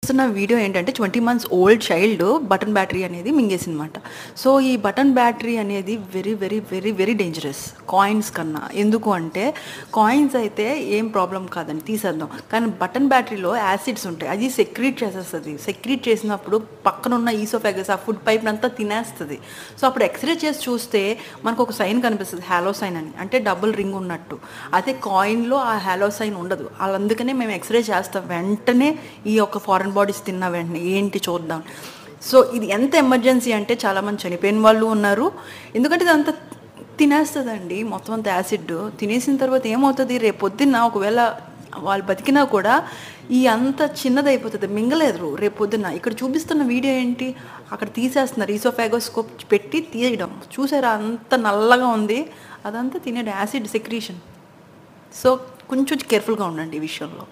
చూస్తున్న వీడియో ఏంటంటే 20 months old child button battery అనేది మింగేసిందన్నమాట. సో ఈ బటన్ బ్యాటరీ అనేది very very very very dangerous coins కన్నా. ఎందుకు అంటే కాయిన్స్ అయితే ఏం ప్రాబ్లం కాదండి, తీసేద్దాం. కానీ బటన్ బ్యాటరీలో యాసిడ్స్ ఉంటాయి, అది సెక్రీట్ చేసేస్తుంది. సెక్రీట్ చేసినప్పుడు పక్కన ఉన్న ఈసోఫాగస్ ఆ ఫుడ్ పైప్ అంతా తినేస్తుంది. సో అప్పుడు ఎక్స్రే చేసి చూస్తే మనకు ఒక సైన్ కనిపిస్తుంది, హాలో సైన్ అని, అంటే డబుల్ రింగ్ ఉన్నట్టు. అదే కాయిన్లో ఆ హాలో సైన్ ఉండదు. అందుకనే మేము ఎక్స్రే చేస్తాం వెంటనే, ఈ యొక్క ఫారెన్ బాడీస్ తిన్న వెంటనే ఏంటి చూద్దాం. సో ఇది ఎంత ఎమర్జెన్సీ అంటే చాలామంది చనిపోయిన వాళ్ళు ఉన్నారు, ఎందుకంటే ఇదంతా తినేస్తుందండి. మొత్తం అంత యాసిడ్ తినేసిన తర్వాత ఏమవుతుంది, రేపు పొద్దున్న ఒకవేళ వాళ్ళు బతికినా కూడా ఈ అంత చిన్నదైపోతుంది, మింగలేదు రేపు పొద్దున్న. ఇక్కడ చూపిస్తున్న వీడియో ఏంటి, అక్కడ తీసేస్తున్నారు, ఈసోఫాగోస్కోప్ పెట్టి తీయడం చూసారా, అంత నల్లగా ఉంది, అదంతా తినేది యాసిడ్ సెక్రీషన్. సో కొంచెం కేర్ఫుల్గా ఉండండి ఈ విషయంలో.